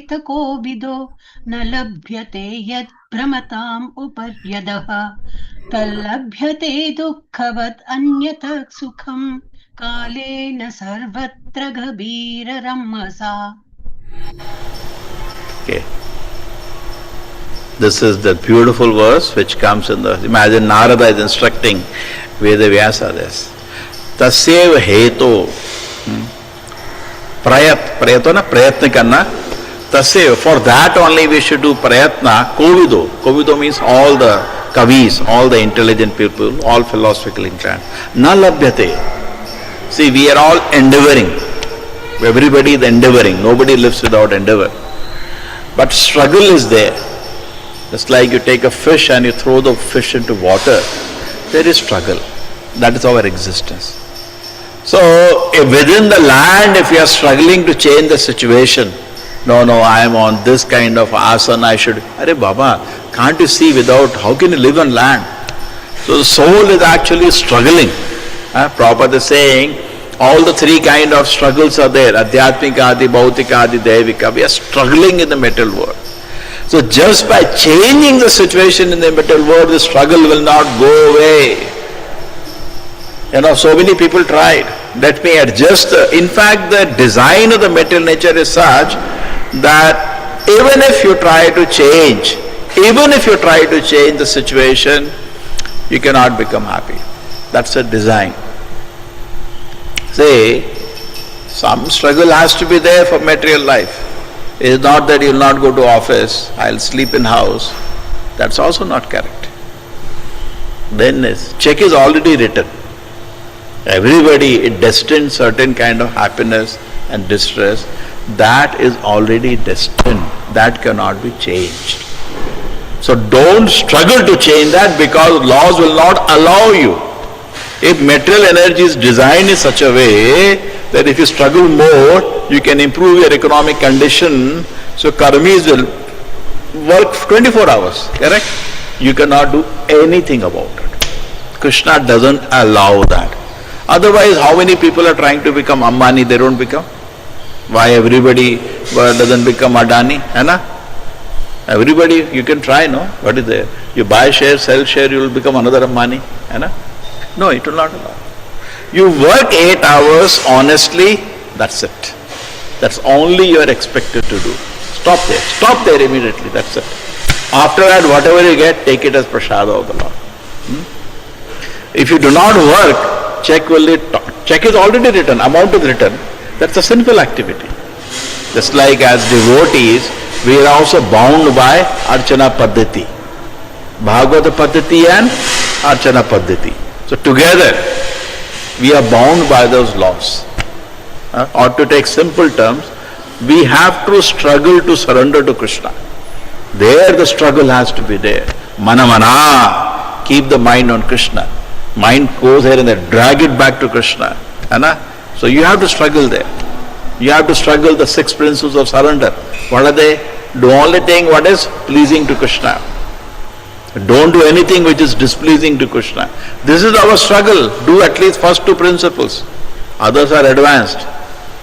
लभ्येत कोविदो न लभ्यते यत् भ्रमताम् उपर्यदः तल्लभ्यते दुःखवत् अन्यत् सुखम् कालेन सर्वत्र गभीररम्मसा. Okay. This is the beautiful verse which comes in the, imagine Narada is instructing Vedavyasa this. Tasyev heto prayatna prayatna karna. Tasyev, for that only we should do prayatna. Kovido. Kovido means all the kavis, all the intelligent people, all philosophical inclined. Na labhyate. See, we are all endeavoring. Everybody is endeavoring. Nobody lives without endeavor. But struggle is there. Just like you take a fish and you throw the fish into water, there is struggle. That is our existence. So, within the land, if you are struggling to change the situation, no, I am on this kind of asana, I should, Arey Baba, can't you see without, how can you live on land? So the soul is actually struggling. Prabhupada is saying, all the three kind of struggles are there, Adhyatmika, Adi, Bhautika, Adi, Devika. We are struggling in the material world. So just by changing the situation in the material world, the struggle will not go away. So many people tried. Let me adjust. In fact, the design of the material nature is such that even if you try to change the situation, you cannot become happy. That's a design. Say, some struggle has to be there for material life. It is not that you will not go to office, I will sleep in house. That's also not correct. Then check is already written. Everybody is destined certain kind of happiness and distress. That is already destined. That cannot be changed. So don't struggle to change that, because laws will not allow you. If material energy is designed in such a way that if you struggle more, you can improve your economic condition, so karmis will work 24 hours, correct? You cannot do anything about it. Krishna doesn't allow that. Otherwise, how many people are trying to become Ambani, they don't become? Why everybody doesn't become Adani? Everybody, you can try, no? What is there? You buy share, sell share, you will become another Ambani. No, it will not allow. You work 8 hours honestly, that's it. That's only you are expected to do. Stop there immediately, that's it. After that, whatever you get, take it as prasada of the Lord. If you do not work, check is already written, amount is written. That's a sinful activity. Just like as devotees, we are also bound by Archana Paddhati. Bhagavata Paddhati and Archana Paddhati. So together, we are bound by those laws. Or to take simple terms, we have to struggle to surrender to Krishna. There the struggle has to be there. Mana, keep the mind on Krishna. Mind goes there and they drag it back to Krishna. So you have to struggle there. You have to struggle the 6 principles of surrender. What are they? Do only thing what is pleasing to Krishna. Don't do anything which is displeasing to Krishna. This is our struggle. Do at least first 2 principles. Others are advanced.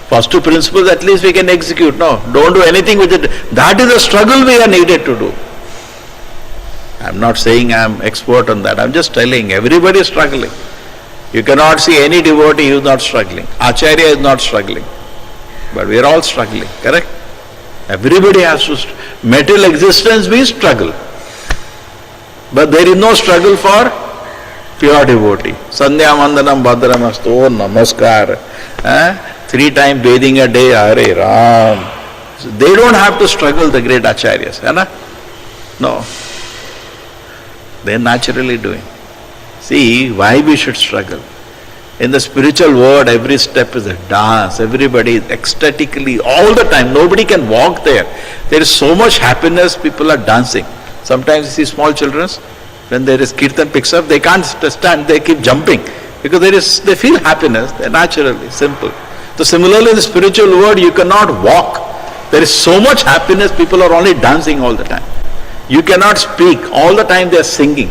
First 2 principles at least we can execute. No, don't do anything with it. That is the struggle we are needed to do. I am not saying I am expert on that. I am just telling everybody is struggling. You cannot see any devotee who is not struggling. Acharya is not struggling. But we are all struggling, correct? Everybody has to. Material existence means struggle. But there is no struggle for pure devotee. Sandhya Mandanam Bhadramastu, oh Namaskar. 3 times bathing a day, Hare Ram. So they don't have to struggle, the great acharyas. No. They are naturally doing. See, why we should struggle? In the spiritual world, every step is a dance. Everybody is ecstatically, all the time. Nobody can walk there. There is so much happiness, people are dancing. Sometimes you see small children, when there is kirtan picks up, they can't stand, they keep jumping. Because they feel happiness, they are naturally, simple. So similarly in the spiritual world, you cannot walk. There is so much happiness, people are only dancing all the time. You cannot speak, all the time they are singing.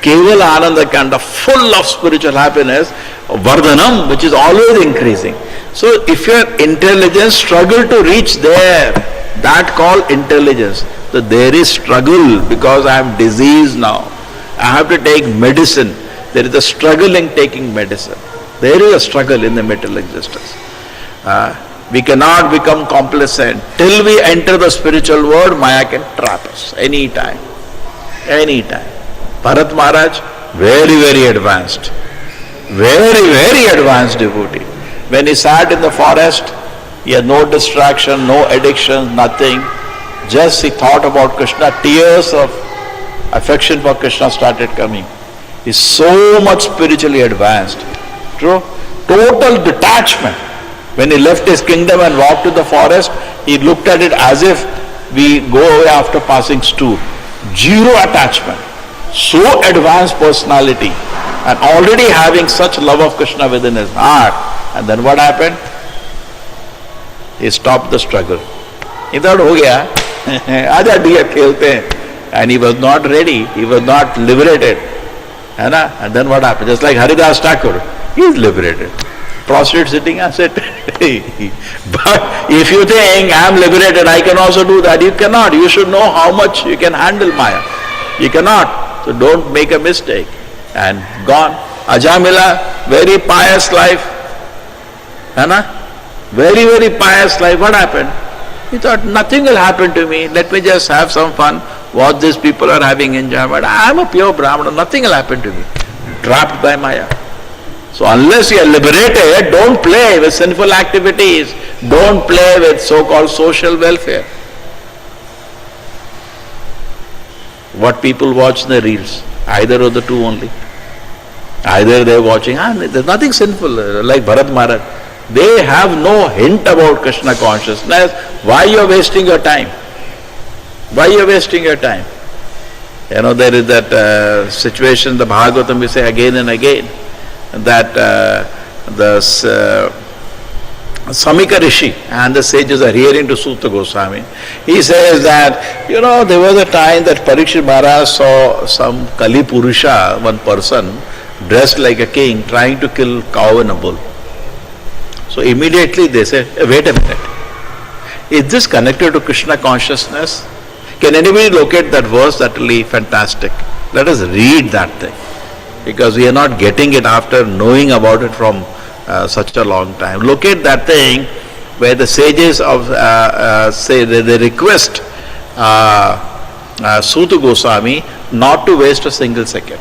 Kevala Ananda Kanda, full of spiritual happiness, Vardhanam, which is always increasing. So if your intelligence struggle to reach there, that called intelligence. So there is struggle because I am diseased now. I have to take medicine. There is a struggle in taking medicine. There is a struggle in the material existence. We cannot become complacent. Till we enter the spiritual world, Maya can trap us anytime. Anytime. Bharat Maharaj, very, very advanced. Very, very advanced devotee. When he sat in the forest, he had no distraction, no addiction, nothing. Just he thought about Krishna. Tears of affection for Krishna started coming. He's so much spiritually advanced. True? Total detachment. When he left his kingdom and walked to the forest, he looked at it as if we go away after passing stew. Zero attachment. So advanced personality. And already having such love of Krishna within his heart. And then what happened? He stopped the struggle. He thought, ho gaya, aaja diya khelte hain. And he was not ready. He was not liberated. And then what happened? Just like Haridas Thakur, he is liberated. Prostrate sitting, I said, but if you think I am liberated, I can also do that. You cannot. You should know how much you can handle Maya. You cannot. So don't make a mistake. And gone. Ajamila, very pious life. Very, very pious life. What happened? He thought, nothing will happen to me. Let me just have some fun. What these people are having enjoyment. I am a pure Brahmana. Nothing will happen to me. Trapped by Maya. So unless you are liberated, don't play with sinful activities. Don't play with so-called social welfare. What people watch in the reels, either of the two only. Either they are watching, there's nothing sinful, like Bharat Maharaj. They have no hint about Krishna consciousness. Why you are wasting your time? Why you are wasting your time? There is that situation, the Bhagavatam we say again and again, that the Samika Rishi and the sages are hearing to Suta Goswami. He says that, there was a time that Parikshit Maharaj saw some Kali Purusha, one person, dressed like a king, trying to kill cow and a bull. So immediately they say, wait a minute. Is this connected to Krishna consciousness? Can anybody locate that verse? That will be fantastic. Let us read that thing. Because we are not getting it after knowing about it from such a long time. Locate that thing where the sages of say they request Suta Goswami not to waste a single second.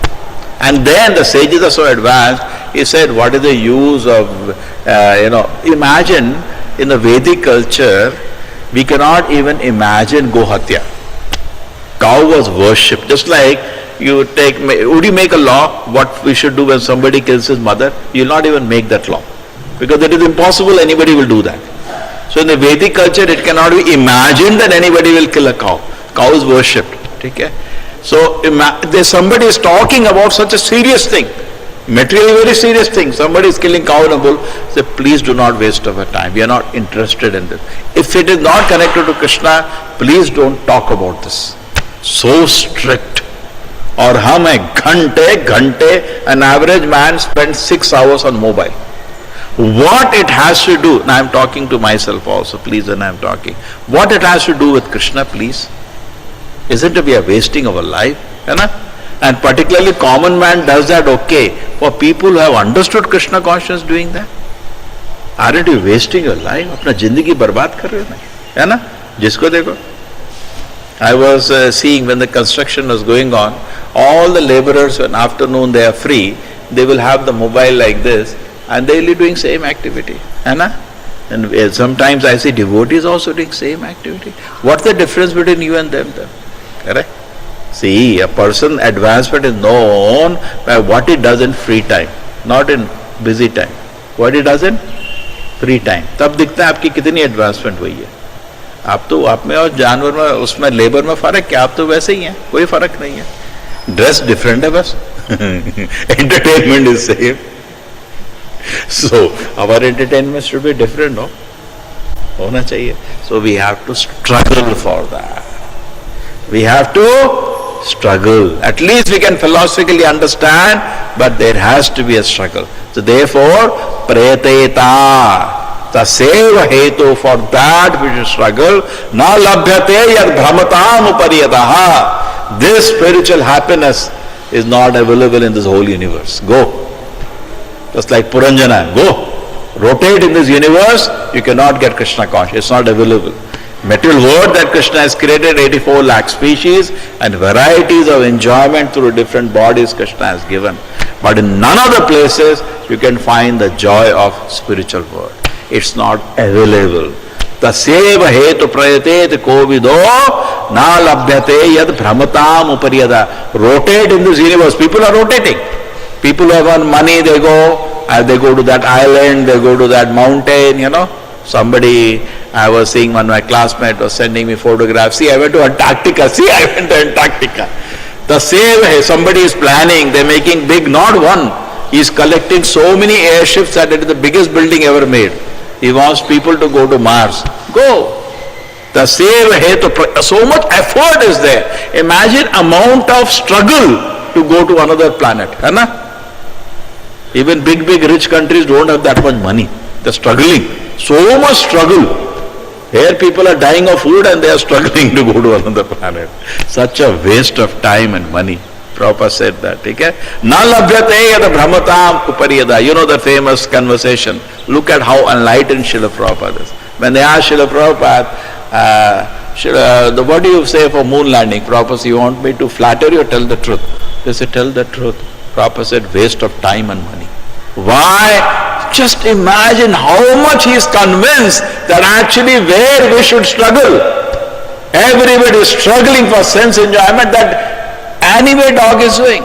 And then the sages are so advanced, he said, what is the use of, imagine in the Vedic culture, we cannot even imagine Gohatya. Cow was worshipped, just like would you make a law what we should do when somebody kills his mother? You will not even make that law. Because it is impossible anybody will do that. So in the Vedic culture, it cannot be imagined that anybody will kill a cow. Cow is worshipped. Okay? So somebody is talking about such a serious thing. Materially very serious thing. Somebody is killing cow and a bull. Say, please do not waste our time. We are not interested in this. If it is not connected to Krishna, please don't talk about this. So strict. Or hum ghante, an average man spends 6 hours on mobile. What it has to do, and I am talking to myself also, please, when I am talking, what it has to do with Krishna, please? Isn't it we are wasting our life? And particularly common man does that, okay. For people who have understood Krishna consciousness doing that, aren't you wasting your life? Apna jindagi barbad kar rahe ho na? Jisko dekho. I was seeing when the construction was going on, all the laborers when afternoon they are free, they will have the mobile like this and they will be doing same activity. And sometimes I see devotees also doing same activity. What's the difference between you and them then? Correct? See, a person advancement is known by what he does in free time, not in busy time. What he does in free time. तब दिखता है आपकी कितनी advancement हुई है. आप तो आप में और जानवर में उसमें लेबर में फर्क क्या, आप तो वैसे ही हैं, कोई फर्क नहीं है. ड्रेस डिफरेंट है बस. Entertainment is same. So our entertainment should be different. होना चाहिए. So we have to struggle for that. We have to struggle. At least we can philosophically understand, but there has to be a struggle. So therefore, preteta, taseva hetu, for that which is struggle, na labhyate yad brahmatam upariyataha. This spiritual happiness is not available in this whole universe. Go. Just like Puranjana, go. Rotate in this universe, you cannot get Krishna consciousness. It's not available. Material world that Krishna has created, 84 lakh species and varieties of enjoyment through different bodies Krishna has given. But in none of the places you can find the joy of spiritual world. It's not available. Taseva hetu prayatet kovido na labhyate yad brahmatam upariyada. Rotate in this universe. People are rotating. People who have earned money, they go to that island, they go to that mountain, Somebody, I was seeing, one of my classmates was sending me photographs. See, I went to Antarctica. The same way, somebody is planning, they're making big, not one. He's collecting so many airships that it is the biggest building ever made. He wants people to go to Mars. Go. The same way, so much effort is there. Imagine amount of struggle to go to another planet. Even big rich countries don't have that much money. They're struggling. So much struggle. Here people are dying of food and they are struggling to go to another planet. Such a waste of time and money. Prabhupada said that. Okay? Na labhyate yad brahmatam upariyada. You know the famous conversation. Look at how enlightened Srila Prabhupada is. When they asked Srila Prabhupada, what do you say for moon landing? Prabhupada said, you want me to flatter you or tell the truth? They said, tell the truth. Prabhupada said, waste of time and money. Why? Just imagine how much he is convinced that actually where we should struggle. Everybody is struggling for sense enjoyment that anime dog is doing.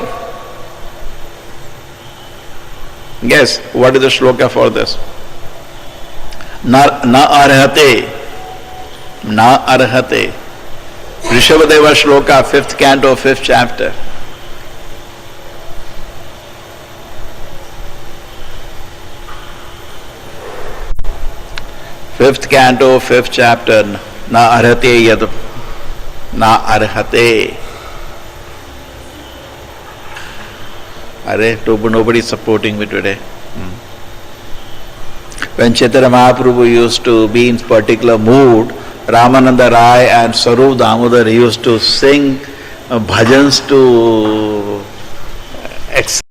Guess what is the shloka for this? Na arhate. Rishabhadeva shloka, 5th canto, 5th chapter. 5th canto, 5th chapter, na arhate yad, na arhate. Nobody is supporting me today. When Chaitanya Mahaprabhu used to be in particular mood, Ramananda Rai and Sarup Damodar used to sing bhajans to